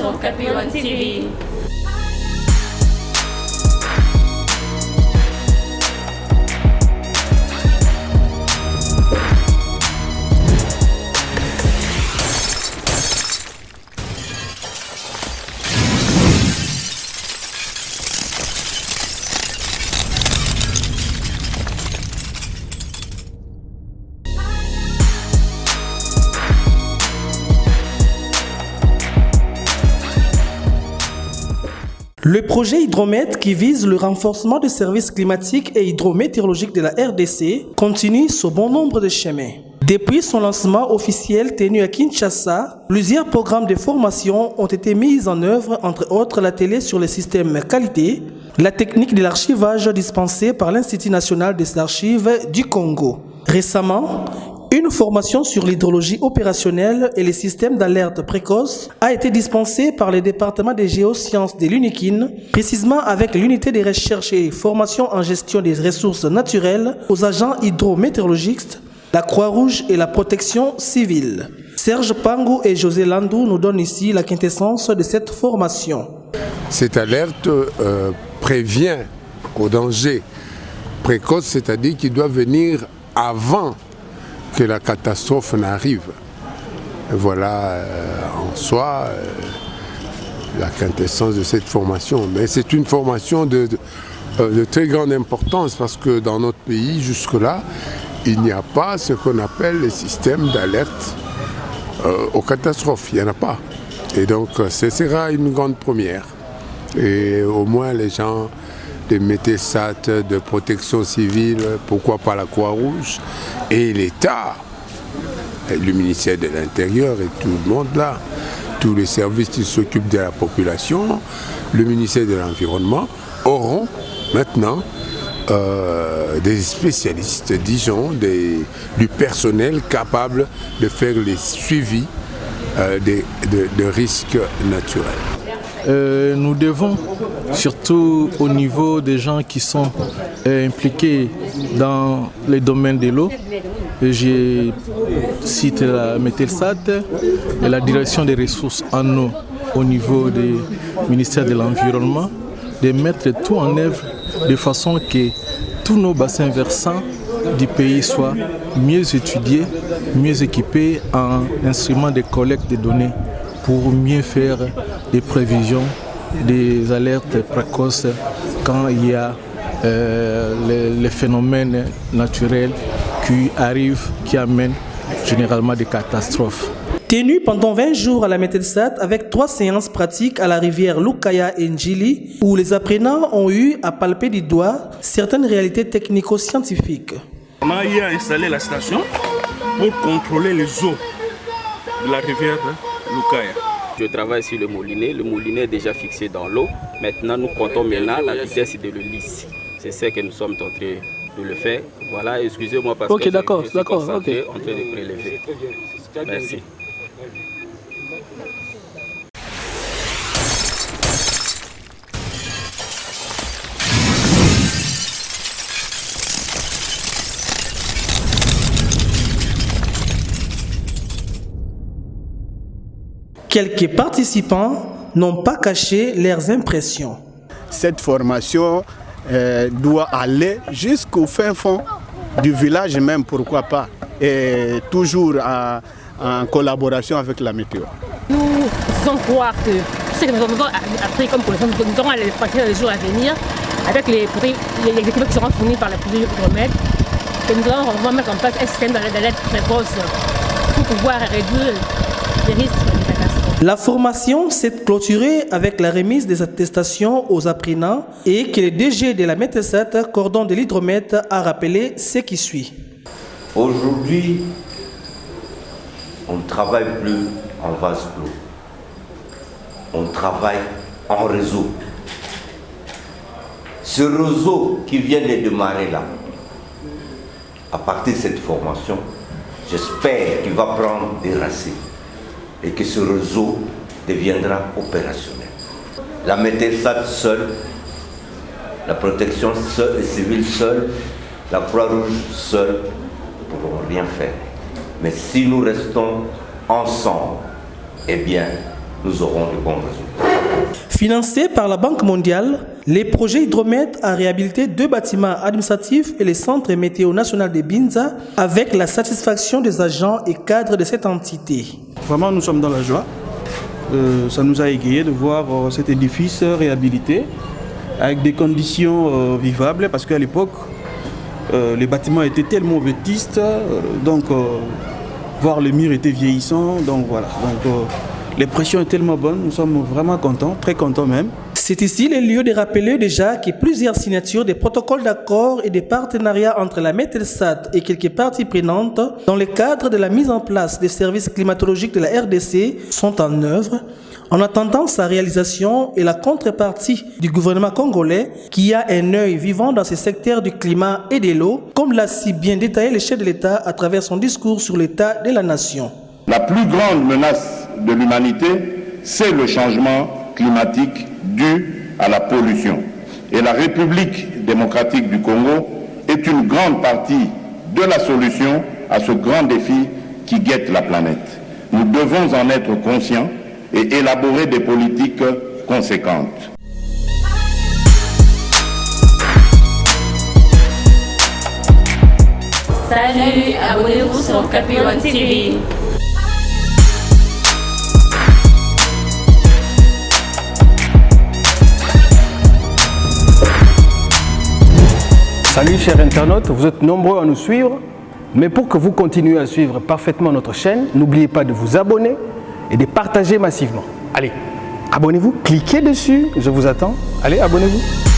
sur Capricorn TV. Le projet Hydromètre, qui vise le renforcement des services climatiques et hydrométéorologiques de la RDC, continue sur bon nombre de chemins. Depuis son lancement officiel tenu à Kinshasa, plusieurs programmes de formation ont été mis en œuvre, entre autres l'atelier sur les systèmes qualité, la technique de l'archivage dispensée par l'Institut national des archives du Congo. Récemment, une formation sur l'hydrologie opérationnelle et les systèmes d'alerte précoce a été dispensée par le département des géosciences de l'UNIKIN, précisément avec l'unité de recherche et formation en gestion des ressources naturelles aux agents hydrométéorologistes, la Croix-Rouge et la protection civile. Serge Pangou et José Landou nous donnent ici la quintessence de cette formation. Cette alerte prévient au danger précoce, c'est-à-dire qu'il doit venir avant que la catastrophe n'arrive. Voilà en soi la quintessence de cette formation. Mais c'est une formation de très grande importance parce que dans notre pays, jusque-là, il n'y a pas ce qu'on appelle les systèmes d'alerte aux catastrophes. Il n'y en a pas. Et donc ce sera une grande première. Et au moins les gens de Mételsat, de protection civile, pourquoi pas la Croix-Rouge, et l'État, le ministère de l'Intérieur et tout le monde là, tous les services qui s'occupent de la population, le ministère de l'Environnement, auront maintenant des spécialistes, disons, du personnel capable de faire les suivis de risques naturels. Nous devons, surtout au niveau des gens qui sont impliqués dans les domaines de l'eau, je cite la Mételsat et la direction des ressources en eau au niveau du ministère de l'Environnement, de mettre tout en œuvre de façon que tous nos bassins versants du pays soient mieux étudiés, mieux équipés en instruments de collecte de données pour mieux faire des prévisions, des alertes précoces quand il y a les phénomènes naturels qui arrivent, qui amènent généralement des catastrophes. Tenu pendant 20 jours à la Mételsat avec 3 séances pratiques à la rivière Lukaya et Njili, où les apprenants ont eu à palper du doigt certaines réalités technico-scientifiques. On a eu à installer la station pour contrôler les eaux de la rivière Lukaya. Je travaille sur le moulinet est déjà fixé dans l'eau. Maintenant, nous comptons la vitesse de le lisser. C'est ce que nous sommes en train de le faire. Voilà, excusez-moi parce que je suis concentré en train de prélever. Merci. Quelques participants n'ont pas caché leurs impressions. Cette formation doit aller jusqu'au fin fond du village même, pourquoi pas, et toujours en collaboration avec la météo. Nous faisons croire que ce que nous avons appris comme connaissance, nous aurons à les pratiquer les jours à venir avec les équipements qui seront fournis par la produit Hydromètre, que nous allons vraiment mettre en place un système d'alerte précoce pour pouvoir réduire les risques de catastrophe. La formation s'est clôturée avec la remise des attestations aux apprenants et que le DG de la Mételsat, Cordon de l'Hydromètre, a rappelé ce qui suit. Aujourd'hui, on ne travaille plus en vase clos. On travaille en réseau. Ce réseau qui vient de démarrer là, à partir de cette formation, j'espère qu'il va prendre des racines et que ce réseau deviendra opérationnel. La Mételsat seule, la protection civile seule, la Croix-Rouge seule ne pourront rien faire. Mais si nous restons ensemble, eh bien, nous aurons de bons résultats. Financé par la Banque mondiale, les projets Hydromed a réhabilité 2 bâtiments administratifs et le centre météo national de Binza avec la satisfaction des agents et cadres de cette entité. Vraiment, nous sommes dans la joie. Ça nous a égayé de voir cet édifice réhabilité avec des conditions vivables parce qu'à l'époque, les bâtiments étaient tellement vétustes, donc voir les murs étaient vieillissants, donc voilà. Donc, les pressions sont tellement bonnes, nous sommes vraiment contents, très contents même. C'est ici le lieu de rappeler déjà que plusieurs signatures des protocoles d'accord et des partenariats entre la METELSAT et quelques parties prenantes dans le cadre de la mise en place des services climatologiques de la RDC sont en œuvre en attendant sa réalisation et la contrepartie du gouvernement congolais qui a un œil vivant dans ce secteur du climat et de l'eau, comme l'a si bien détaillé le chef de l'État à travers son discours sur l'état de la nation. La plus grande menace de l'humanité, c'est le changement climatique dû à la pollution. Et la République démocratique du Congo est une grande partie de la solution à ce grand défi qui guette la planète. Nous devons en être conscients et élaborer des politiques conséquentes. Salut, abonnez-vous sur Okapi One TV. Salut chers internautes, vous êtes nombreux à nous suivre, mais pour que vous continuiez à suivre parfaitement notre chaîne, n'oubliez pas de vous abonner et de partager massivement. Allez, abonnez-vous, cliquez dessus, je vous attends. Allez, abonnez-vous.